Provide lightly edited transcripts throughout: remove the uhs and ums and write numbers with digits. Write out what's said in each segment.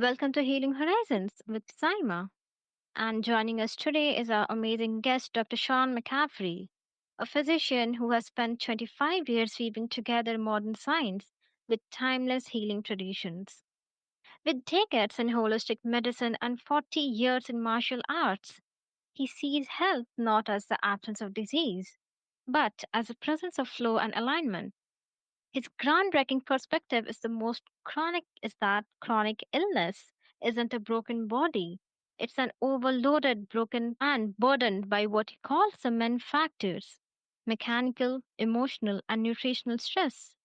Welcome to Healing Horizons with Saima. And joining us today is our amazing guest, Dr. Sean McCaffrey, a physician who has spent 25 years weaving together modern science with timeless healing traditions. With decades in holistic medicine and 40 years in martial arts, he sees health not as the absence of disease, but as a presence of flow and alignment. His groundbreaking perspective is the most chronic is that chronic illness isn't a broken body. It's an overloaded, broken, and burdened by what he calls the men factors mechanical, emotional, and nutritional stress.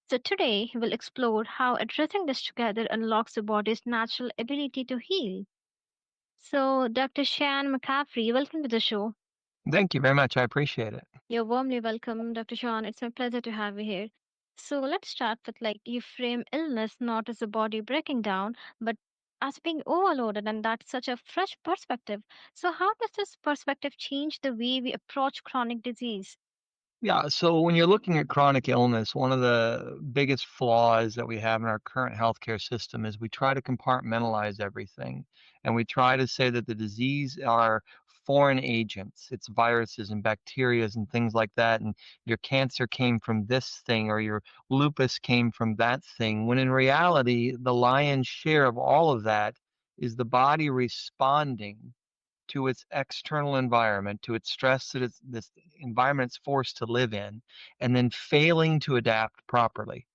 So, today we will explore how addressing this together unlocks the body's natural ability to heal. So, Dr. Shan McCaffrey, welcome to the show. Thank you very much. I appreciate it. You're warmly welcome, Dr. Sean. It's my pleasure to have you here. So let's start with you frame illness not as a body breaking down, but as being overloaded, and that's such a fresh perspective. So, how does this perspective change the way we approach chronic disease? Yeah, so when you're looking at chronic illness, one of the biggest flaws that we have in our current healthcare system is we try to compartmentalize everything. And we try to say that the disease are foreign agents. It's viruses and bacterias and things like that. And your cancer came from this thing or your lupus came from that thing. When in reality, the lion's share of all of that is the body responding to its external environment, to its stress that it's this environment it's forced to live in, and then failing to adapt properly.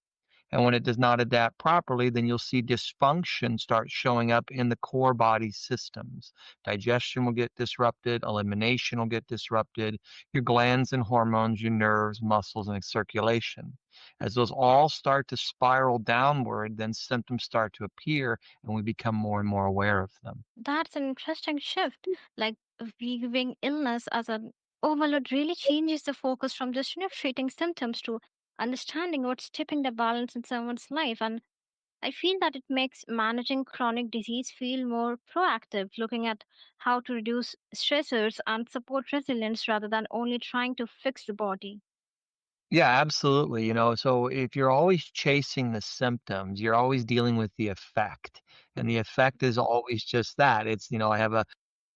And when it does not adapt properly, then you'll see dysfunction start showing up in the core body systems. Digestion will get disrupted, elimination will get disrupted, your glands and hormones, your nerves, muscles, and circulation. As those all start to spiral downward, then symptoms start to appear and we become more and more aware of them. That's an interesting shift. Like viewing illness as an overload really changes the focus from just treating symptoms to understanding what's tipping the balance in someone's life. And I feel that it makes managing chronic disease feel more proactive, looking at how to reduce stressors and support resilience rather than only trying to fix the body. Yeah, absolutely. So if you're always chasing the symptoms, you're always dealing with the effect. And the effect is always just that. I have a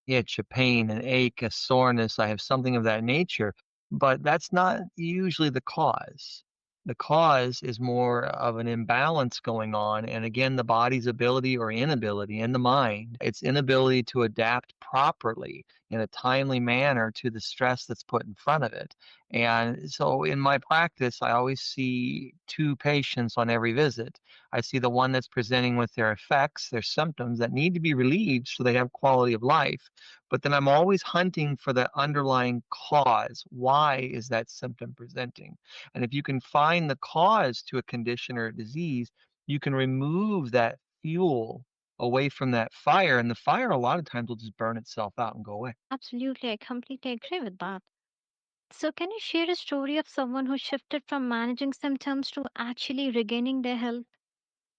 itch, a pain, an ache, a soreness, I have something of that nature, but that's not usually the cause. The cause is more of an imbalance going on. And again, the body's ability or inability and the mind, its inability to adapt properly in a timely manner to the stress that's put in front of it. And so in my practice, I always see two patients on every visit. I see the one that's presenting with their effects, their symptoms that need to be relieved so they have quality of life. But then I'm always hunting for the underlying cause. Why is that symptom presenting? And if you can find the cause to a condition or a disease, you can remove that fuel away from that fire. And the fire, a lot of times, will just burn itself out and go away. Absolutely, I completely agree with that. So, can you share a story of someone who shifted from managing symptoms to actually regaining their health?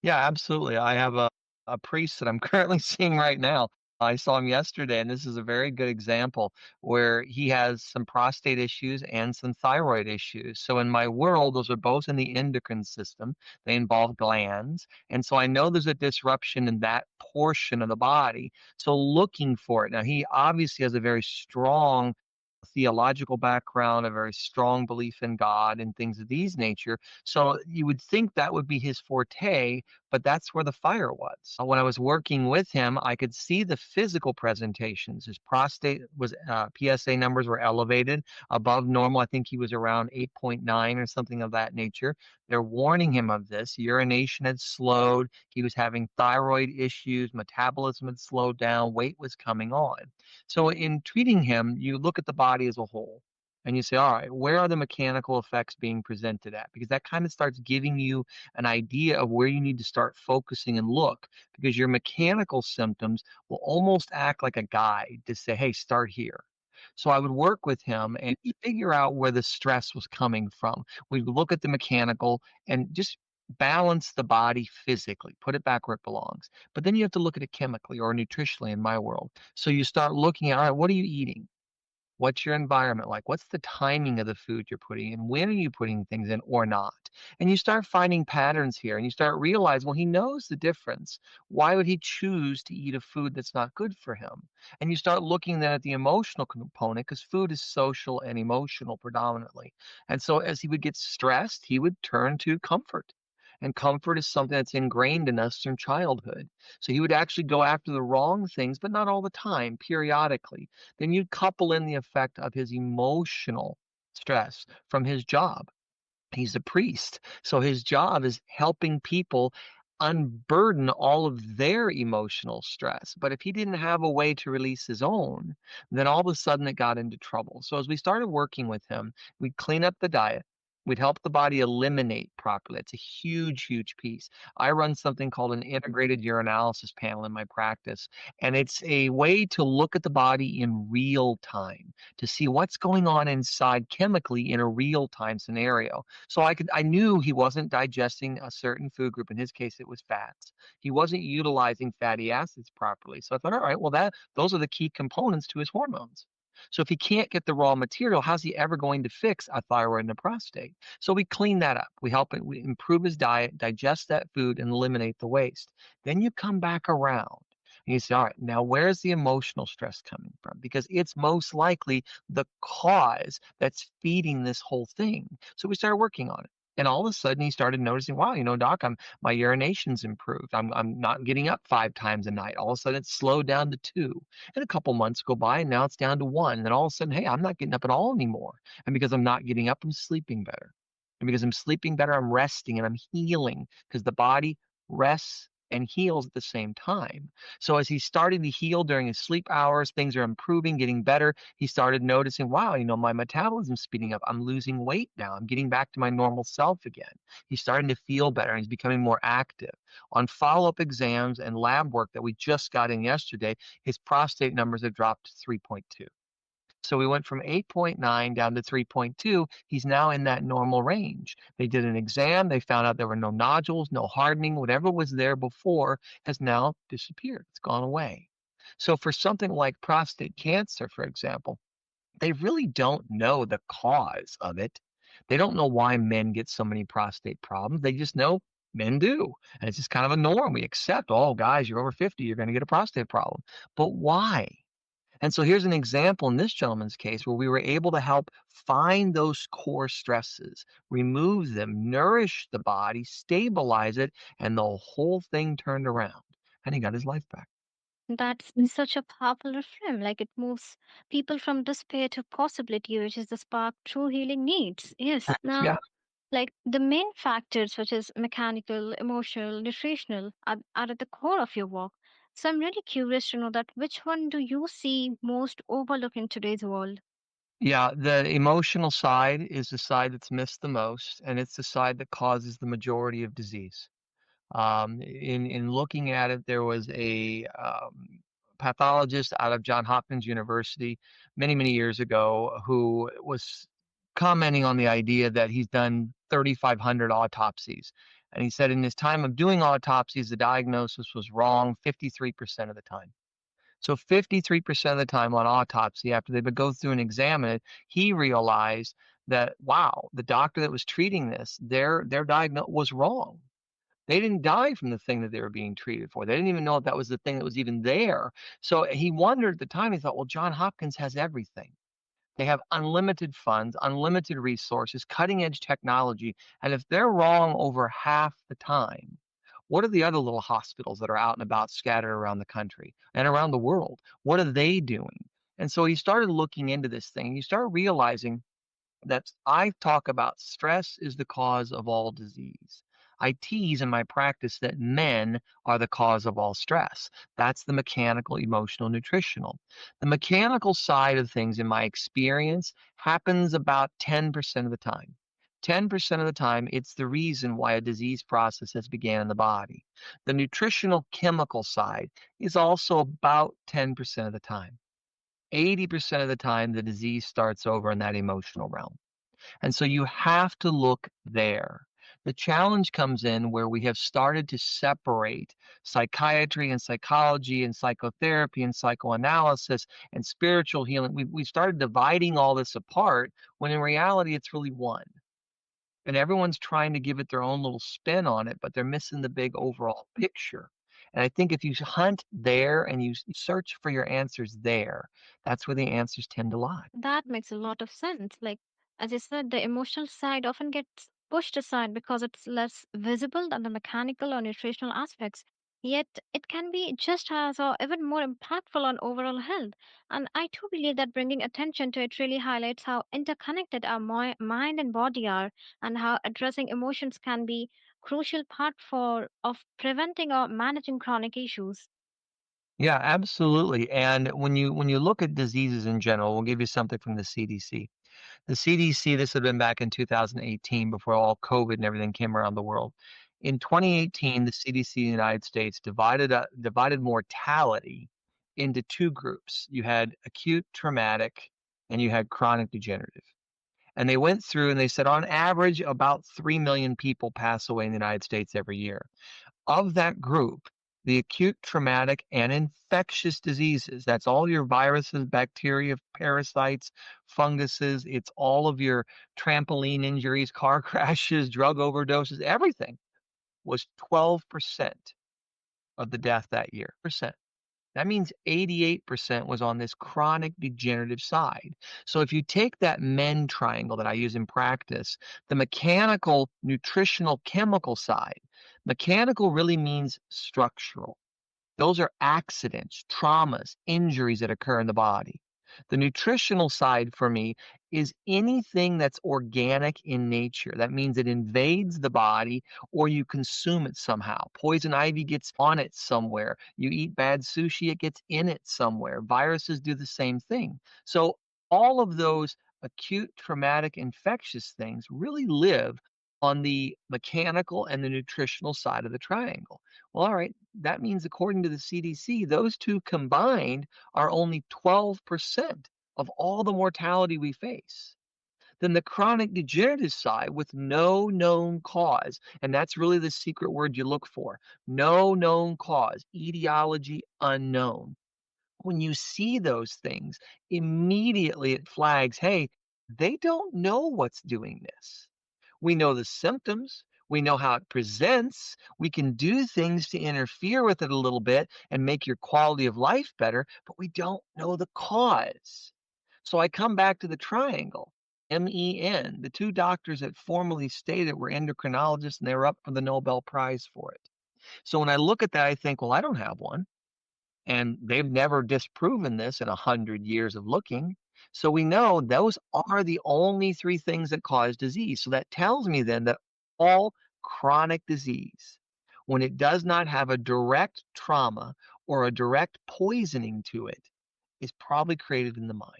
Yeah, absolutely. I have a priest that I'm currently seeing right now. I saw him yesterday, and this is a very good example where he has some prostate issues and some thyroid issues. So, in my world, those are both in the endocrine system. They involve glands. And so I know there's a disruption in that portion of the body. So, looking for it. Now, he obviously has a very strong theological background, a very strong belief in God and things of these nature. So you would think that would be his forte, but that's where the fire was. When I was working with him, I could see the physical presentations. His prostate was PSA numbers were elevated above normal. I think he was around 8.9 or something of that nature. They're warning him of this. Urination had slowed. He was having thyroid issues. Metabolism had slowed down. Weight was coming on. So in treating him, you look at the body as a whole and you say, all right, where are the mechanical effects being presented at? Because that kind of starts giving you an idea of where you need to start focusing and look, because your mechanical symptoms will almost act like a guide to say, hey, start here. So I would work with him and figure out where the stress was coming from. We'd look at the mechanical and just balance the body physically, put it back where it belongs. But then you have to look at it chemically or nutritionally in my world. So you start looking at, all right, what are you eating? What's your environment like? What's the timing of the food you're putting in? When are you putting things in or not? And you start finding patterns here and you start realizing, well, he knows the difference. Why would he choose to eat a food that's not good for him? And you start looking then at the emotional component because food is social and emotional predominantly. And so as he would get stressed, he would turn to comfort. And comfort is something that's ingrained in us from childhood. So he would actually go after the wrong things, but not all the time, periodically. Then you'd couple in the effect of his emotional stress from his job. He's a priest. So his job is helping people unburden all of their emotional stress. But if he didn't have a way to release his own, then all of a sudden it got into trouble. So as we started working with him, we'd clean up the diet. We'd help the body eliminate properly. It's a huge, huge piece. I run something called an integrated urinalysis panel in my practice, and it's a way to look at the body in real time to see what's going on inside chemically in a real time scenario. So I knew he wasn't digesting a certain food group. In his case, it was fats. He wasn't utilizing fatty acids properly. So I thought, all right, well those are the key components to his hormones. So if he can't get the raw material, how's he ever going to fix a thyroid and a prostate? So we clean that up. We help it, we improve his diet, digest that food, and eliminate the waste. Then you come back around. And you say, all right, now where's the emotional stress coming from? Because it's most likely the cause that's feeding this whole thing. So we started working on it. And all of a sudden he started noticing, wow, doc, my urination's improved. I'm not getting up 5 times a night. All of a sudden it's slowed down to 2. And a couple months go by and now it's down to 1. And then all of a sudden, hey, I'm not getting up at all anymore. And because I'm not getting up, I'm sleeping better. And because I'm sleeping better, I'm resting and I'm healing because the body rests and heals at the same time. So as he's starting to heal during his sleep hours, things are improving, getting better. He started noticing, wow, my metabolism's speeding up. I'm losing weight now. I'm getting back to my normal self again. He's starting to feel better and he's becoming more active. On follow-up exams and lab work that we just got in yesterday, his prostate numbers have dropped to 3.2. So we went from 8.9 down to 3.2. He's now in that normal range. They did an exam. They found out there were no nodules, no hardening. Whatever was there before has now disappeared. It's gone away. So for something like prostate cancer, for example, they really don't know the cause of it. They don't know why men get so many prostate problems. They just know men do. And it's just kind of a norm. We accept, oh, guys, you're over 50, you're going to get a prostate problem. But why? And so here's an example in this gentleman's case where we were able to help find those core stresses, remove them, nourish the body, stabilize it, and the whole thing turned around. And he got his life back. That's such a powerful reframe. Like it moves people from despair to possibility, which is the spark true healing needs. Yes. Now, Yeah. like the main factors, which is mechanical, emotional, nutritional, are at the core of your work. So I'm really curious to know that which one do you see most overlooked in today's world? Yeah, the emotional side is the side that's missed the most, and it's the side that causes the majority of disease. In looking at it, there was a pathologist out of Johns Hopkins University many years ago who was commenting on the idea that he's done 3,500 autopsies. And he said in his time of doing autopsies, the diagnosis was wrong 53% of the time. So 53% of the time on autopsy, after they would go through and examine it, he realized that, wow, the doctor that was treating this, their diagnosis was wrong. They didn't die from the thing that they were being treated for. They didn't even know if that was the thing that was even there. So he wondered at the time, he thought, well, John Hopkins has everything. They have unlimited funds, unlimited resources, cutting edge technology. And if they're wrong over half the time, what are the other little hospitals that are out and about scattered around the country and around the world? What are they doing? And so he started looking into this thing. And you start realizing that I talk about stress is the cause of all disease. I tease in my practice that men are the cause of all stress. That's the mechanical, emotional, nutritional. The mechanical side of things, in my experience, happens about 10% of the time. 10% of the time, it's the reason why a disease process has began in the body. The nutritional chemical side is also about 10% of the time. 80% of the time, the disease starts over in that emotional realm. And so you have to look there. The challenge comes in where we have started to separate psychiatry and psychology and psychotherapy and psychoanalysis and spiritual healing. We've started dividing all this apart when in reality it's really one. And everyone's trying to give it their own little spin on it, but they're missing the big overall picture. And I think if you hunt there and you search for your answers there, that's where the answers tend to lie. That makes a lot of sense. Like, as you said, the emotional side often gets pushed aside because it's less visible than the mechanical or nutritional aspects. Yet, it can be just as or even more impactful on overall health. And I too believe that bringing attention to it really highlights how interconnected our mind and body are, and how addressing emotions can be crucial part for of preventing or managing chronic issues. Yeah, absolutely. And when you look at diseases in general, we'll give you something from the CDC. The CDC, this had been back in 2018 before all COVID and everything came around the world. In 2018, the CDC in the United States divided mortality into two groups. You had acute traumatic and you had chronic degenerative. And they went through and they said on average about 3 million people pass away in the United States every year. Of that group, the acute traumatic and infectious diseases, that's all your viruses, bacteria, parasites, funguses, it's all of your trampoline injuries, car crashes, drug overdoses, everything was 12% of the death that year. Percent. That means 88% was on this chronic degenerative side. So if you take that MEN triangle that I use in practice, the mechanical, nutritional, chemical side, mechanical really means structural. Those are accidents, traumas, injuries that occur in the body. The nutritional side for me is anything that's organic in nature. That means it invades the body or you consume it somehow. Poison ivy gets on it somewhere. You eat bad sushi, it gets in it somewhere. Viruses do the same thing. So, all of those acute traumatic infectious things really live on the mechanical and the nutritional side of the triangle. Well, all right, that means according to the CDC, those two combined are only 12% of all the mortality we face. Then the chronic degenerative side with no known cause, and that's really the secret word you look for, no known cause, etiology unknown. When you see those things, immediately it flags, hey, they don't know what's doing this. We know the symptoms. We know how it presents. We can do things to interfere with it a little bit and make your quality of life better, but we don't know the cause. So I come back to the triangle. MEN, the two doctors that formally stated were endocrinologists and they were up for the Nobel Prize for it. So when I look at that, I think, well, I don't have one. And they've never disproven this in 100 years of looking. So we know those are the only three things that cause disease. So that tells me then that all chronic disease, when it does not have a direct trauma or a direct poisoning to it, is probably created in the mind.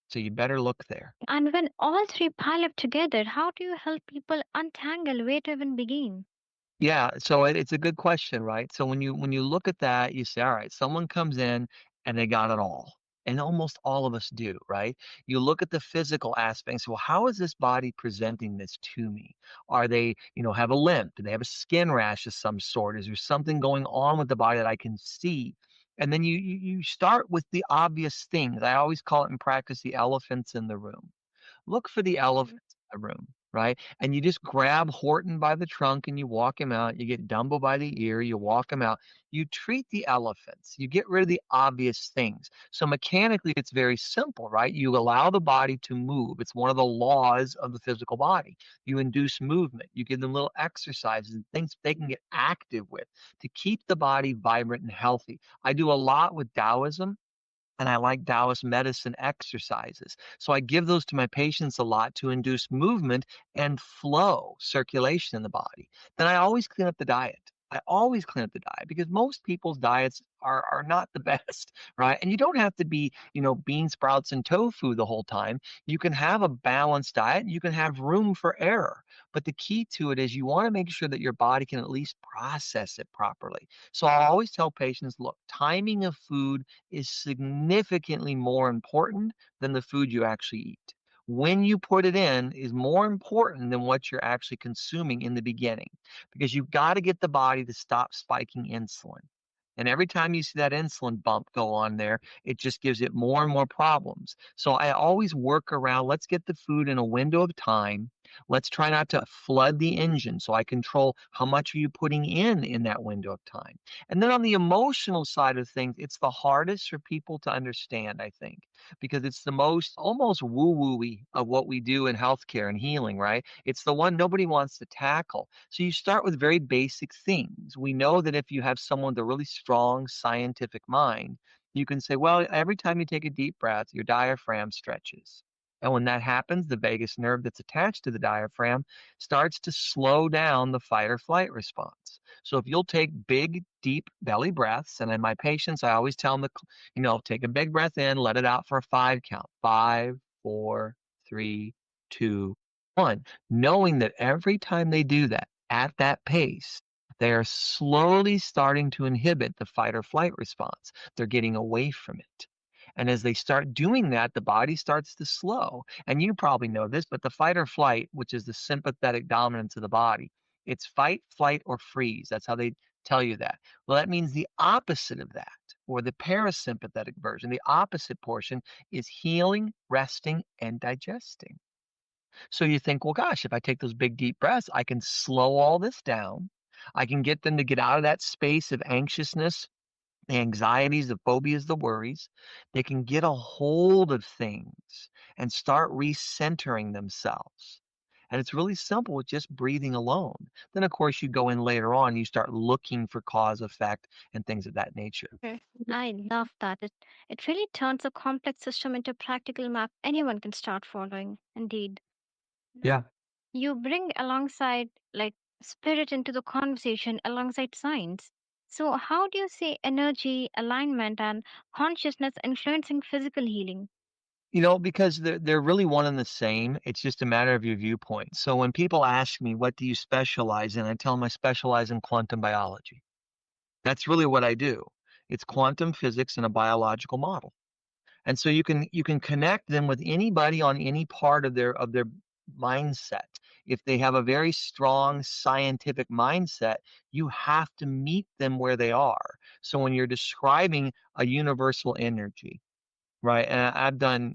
So you better look there. And when all three pile up together, how do you help people untangle where to even begin? Yeah, so it's a good question, right? So when you look at that, you say, all right, someone comes in and they got it all. And almost all of us do, right? You look at the physical aspects. Well, how is this body presenting this to me? Are they, have a limp? Do they have a skin rash of some sort? Is there something going on with the body that I can see? And then you start with the obvious things. I always call it in practice the elephants in the room. Look for the Mhm. elephants in the room, right? And you just grab Horton by the trunk and you walk him out. You get Dumbo by the ear, you walk him out. You treat the elephants. You get rid of the obvious things. So mechanically, it's very simple, right? You allow the body to move. It's one of the laws of the physical body. You induce movement. You give them little exercises and things they can get active with to keep the body vibrant and healthy. I do a lot with Taoism and I like Taoist medicine exercises. So I give those to my patients a lot to induce movement and flow, circulation in the body. Then I always clean up the diet. I always clean up the diet because most people's diets are not the best, right? And you don't have to be, bean sprouts and tofu the whole time. You can have a balanced diet. You can have room for error. But the key to it is you want to make sure that your body can at least process it properly. So I always tell patients, look, timing of food is significantly more important than the food you actually eat. When you put it in is more important than what you're actually consuming in the beginning because you've got to get the body to stop spiking insulin. And every time you see that insulin bump go on there, it just gives it more and more problems. So I always work around let's get the food in a window of time. Let's try not to flood the engine so I control how much are you putting in that window of time. And then on the emotional side of things, it's the hardest for people to understand, I think, because it's the most almost woo-woo-y of what we do in healthcare and healing, right? It's the one nobody wants to tackle. So you start with very basic things. We know that if you have someone with a really strong scientific mind, you can say, well, every time you take a deep breath, your diaphragm stretches. And when that happens, the vagus nerve that's attached to the diaphragm starts to slow down the fight or flight response. So if you'll take big, deep belly breaths, and in my patients, I always tell them to, take a big breath in, let it out for a 5 count. 5, 4, 3, 2, 1. Knowing that every time they do that at that pace, they are slowly starting to inhibit the fight or flight response. They're getting away from it. And as they start doing that, the body starts to slow. And you probably know this, but the fight or flight, which is the sympathetic dominance of the body, it's fight, flight, or freeze. That's how they tell you that. Well, that means the opposite of that, or the parasympathetic version, the opposite portion is healing, resting, and digesting. So you think, well, gosh, if I take those big deep breaths, I can slow all this down. I can get them to get out of that space of anxiousness, the anxieties, the phobias, the worries. They can get a hold of things and start recentering themselves. And it's really simple with just breathing alone. Then, of course, you go in later on, you start looking for cause, effect, and things of that nature. Mm, I love that. It really turns a complex system into a practical map anyone can start following. Indeed. Now, Yeah. you bring alongside like spirit into the conversation alongside science. So how do you see energy, alignment, and consciousness influencing physical healing? Because they're really one and the same. It's just a matter of your viewpoint. So when people ask me, what do you specialize in? I tell them I specialize in quantum biology. That's really what I do. It's quantum physics in a biological model. And so you can connect them with anybody on any part of their mindset. If they have a very strong scientific mindset, you have to meet them where they are. So when you're describing a universal energy, right? And I've done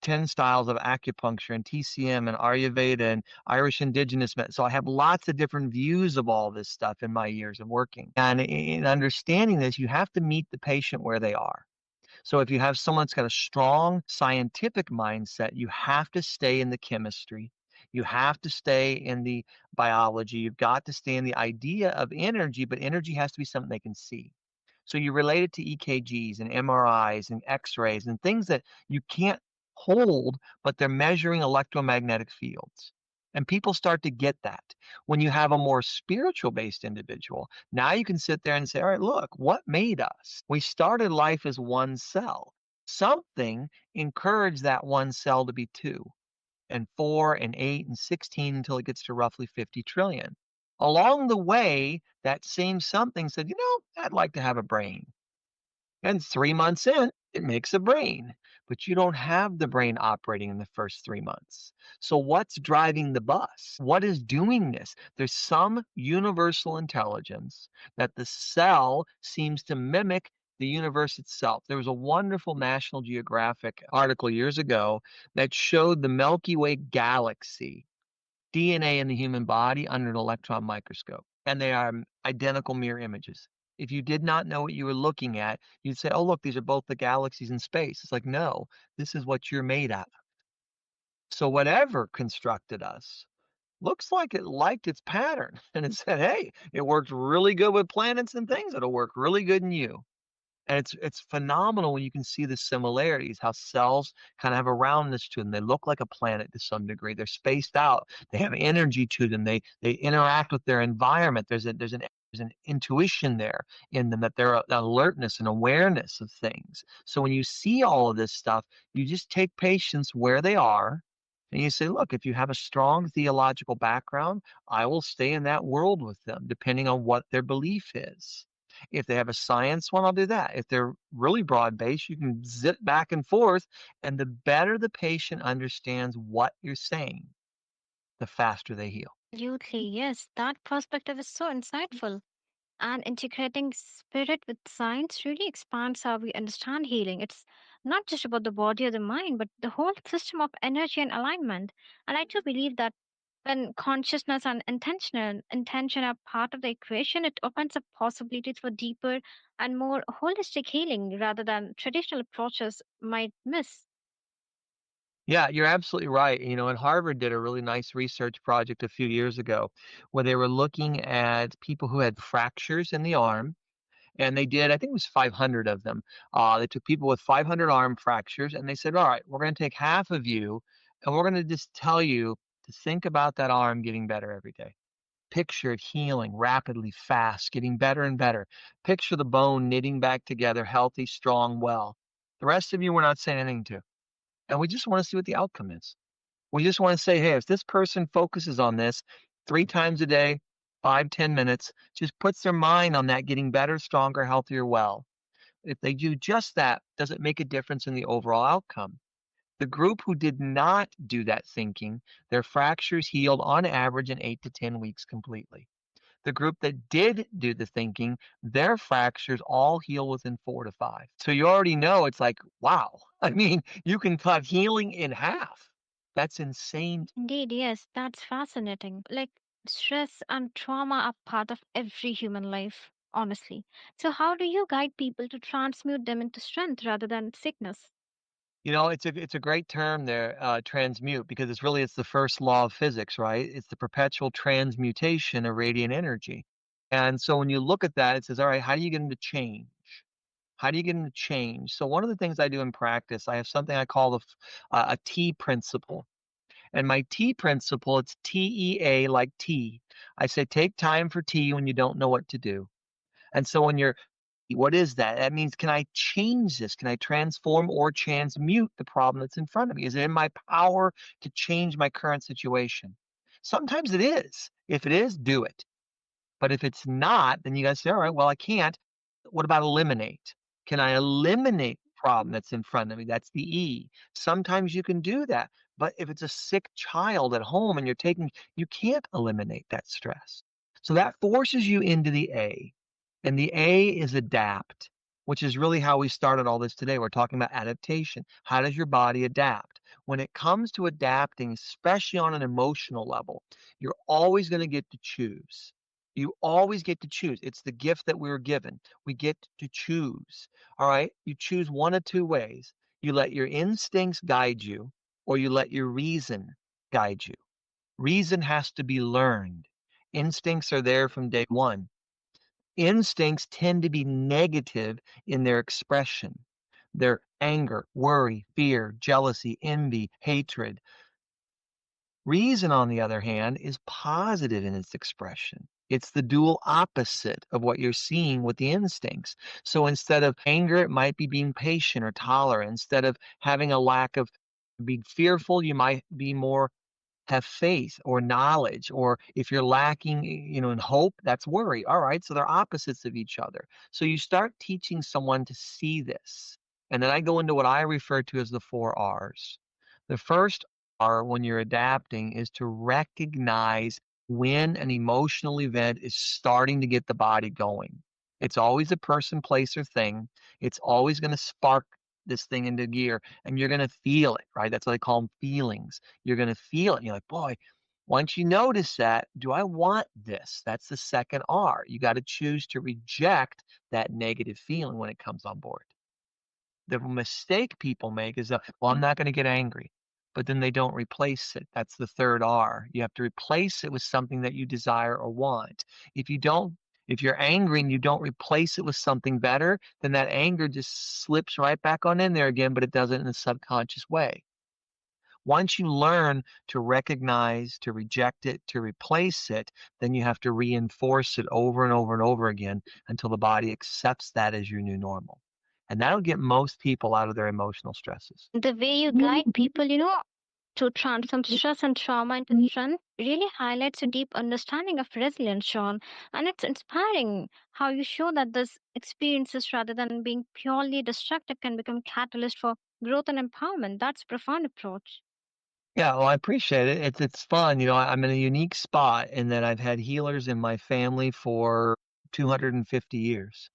10 styles of acupuncture and TCM and Ayurveda and Irish indigenous medicine. So I have lots of different views of all this stuff in my years of working. And in understanding this, you have to meet the patient where they are. So if you have someone that's got a strong scientific mindset, you have to stay in the chemistry. You have to stay in the biology. You've got to stay in the idea of energy, but energy has to be something they can see. So you relate it to EKGs and MRIs and X-rays and things that you can't hold, but they're measuring electromagnetic fields. And people start to get that. When you have a more spiritual based individual, now you can sit there and say, all right, look, what made us? We started life as one cell. Something encouraged that one cell to be two and 4 and 8 and 16 until it gets to roughly 50 trillion. Along the way, that same something said, I'd like to have a brain. And 3 months in, it makes a brain, but you don't have the brain operating in the first 3 months. So what's driving the bus? What is doing this? There's some universal intelligence that the cell seems to mimic the universe itself. There was a wonderful National Geographic article years ago that showed the Milky Way galaxy DNA in the human body under an electron microscope, and they are identical mirror images. If you did not know what you were looking at, you'd say, oh, look, these are both the galaxies in space. It's like, no, this is what you're made out of. So whatever constructed us looks like it liked its pattern and it said, hey, it works really good with planets and things. It'll work really good in you. And it's phenomenal when you can see the similarities, how cells kind of have a roundness to them. They look like a planet to some degree. They're spaced out. They have energy to them. They interact with their environment. There's an intuition there in them that they're alertness and awareness of things. So when you see all of this stuff, you just take patients where they are and you say, look, if you have a strong theological background, I will stay in that world with them, depending on what their belief is. If they have a science one, I'll do that. If they're really broad based, you can zip back and forth. And the better the patient understands what you're saying, the faster they heal. Absolutely, yes. That perspective is so insightful. And integrating spirit with science really expands how we understand healing. It's not just about the body or the mind, but the whole system of energy and alignment. And I do believe that When consciousness and intention are part of the equation, it opens up possibilities for deeper and more holistic healing rather than traditional approaches might miss. Yeah, you're absolutely right. And Harvard did a really nice research project a few years ago where they were looking at people who had fractures in the arm, and they did, I think it was 500 of them. They took people with 500 arm fractures, and they said, all right, we're going to take half of you, and we're going to just tell you to think about that arm getting better every day. Picture it healing rapidly, fast, getting better and better. Picture the bone knitting back together, healthy, strong, well. The rest of you, we're not saying anything to. And we just want to see what the outcome is. We just want to say, hey, if this person focuses on this 3 times a day, 5, 10 minutes, just puts their mind on that getting better, stronger, healthier, well. If they do just that, does it make a difference in the overall outcome? The group who did not do that thinking, their fractures healed on average in 8 to 10 weeks completely. The group that did do the thinking, their fractures all heal within 4 to 5. So you already know it's like, wow. I mean, you can cut healing in half. That's insane. Indeed, yes, that's fascinating. Like, stress and trauma are part of every human life, honestly. So, how do you guide people to transmute them into strength rather than sickness? It's a great term there, transmute, because it's the first law of physics, right? It's the perpetual transmutation of radiant energy. And so when you look at that, it says, all right, how do you get them to change? How do you get them to change? So one of the things I do in practice, I have something I call a T principle. And my T principle, it's TEA like tea. I say take time for tea when you don't know what to do. And so what is that? That means, can I change this? Can I transform or transmute the problem that's in front of me? Is it in my power to change my current situation? Sometimes it is. If it is, do it. But if it's not, then you gotta say, all right, well, I can't. What about eliminate? Can I eliminate the problem that's in front of me? That's the E. Sometimes you can do that. But if it's a sick child at home and you can't eliminate that stress. So that forces you into the A. And the A is adapt, which is really how we started all this today. We're talking about adaptation. How does your body adapt? When it comes to adapting, especially on an emotional level, you're always going to get to choose. You always get to choose. It's the gift that we were given. We get to choose. All right. You choose one of two ways. You let your instincts guide you, or you let your reason guide you. Reason has to be learned. Instincts are there from day one. Instincts tend to be negative in their expression. Their anger, worry, fear, jealousy, envy, hatred. Reason, on the other hand, is positive in its expression. It's the dual opposite of what you're seeing with the instincts. So instead of anger, it might be being patient or tolerant. Instead of having a lack of being fearful, you might be more have faith or knowledge, or if you're lacking in hope, that's worry. All right, so they're opposites of each other. So you start teaching someone to see this, and then I go into what I refer to as the 4 R's. The first R, when you're adapting, is to recognize when an emotional event is starting to get the body going. It's always a person, place, or thing. It's always going to spark this thing into gear, and you're going to feel it, right? That's what I call them, feelings. You're going to feel it. And you're like, boy, once you notice that, do I want this? That's the second R. You got to choose to reject that negative feeling when it comes on board. The mistake people make is that, well, I'm not going to get angry, but then they don't replace it. That's the third R. You have to replace it with something that you desire or want. If you don't, if you're angry and you don't replace it with something better, then that anger just slips right back on in there again, but it does it in a subconscious way. Once you learn to recognize, to reject it, to replace it, then you have to reinforce it over and over and over again until the body accepts that as your new normal. And that'll get most people out of their emotional stresses. The way you guide people, to transform stress and trauma into strength really highlights a deep understanding of resilience, Sean. And it's inspiring how you show that these experiences, rather than being purely destructive, can become catalyst for growth and empowerment. That's a profound approach. Yeah, well, I appreciate it. It's fun. I'm in a unique spot in that I've had healers in my family for 250 years.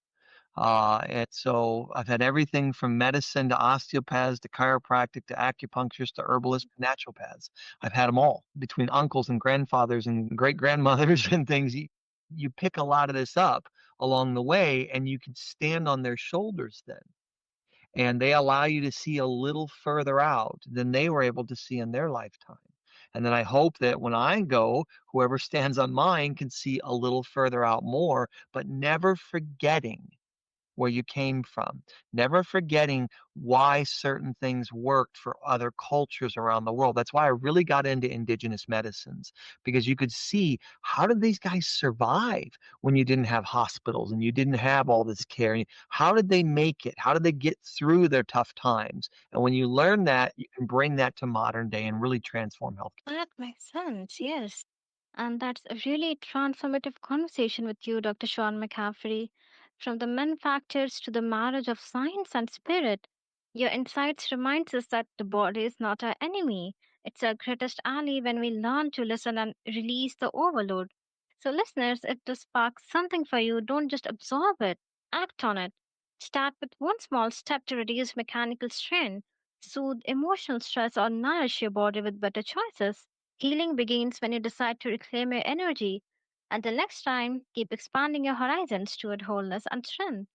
And so I've had everything from medicine to osteopaths to chiropractic to acupuncturists to herbalists to naturopaths. I've had them all between uncles and grandfathers and great grandmothers and things. You pick a lot of this up along the way, and you can stand on their shoulders then. And they allow you to see a little further out than they were able to see in their lifetime. And then I hope that when I go, whoever stands on mine can see a little further out more, but never forgetting where you came from, never forgetting why certain things worked for other cultures around the world. That's why I really got into indigenous medicines, because you could see, how did these guys survive when you didn't have hospitals and you didn't have all this care? How did they make it? How did they get through their tough times? And when you learn that, you can bring that to modern day and really transform health. That makes sense, yes. And that's a really transformative conversation with you, Dr. Sean McCaffrey. From the manufacturers to the marriage of science and spirit, your insights reminds us that the body is not our enemy. It's our greatest ally when we learn to listen and release the overload. So, listeners, if this sparks something for you, don't just absorb it, act on it. Start with one small step to reduce mechanical strain, soothe emotional stress, or nourish your body with better choices. Healing begins when you decide to reclaim your energy. Until next time, keep expanding your horizons toward wholeness and strength.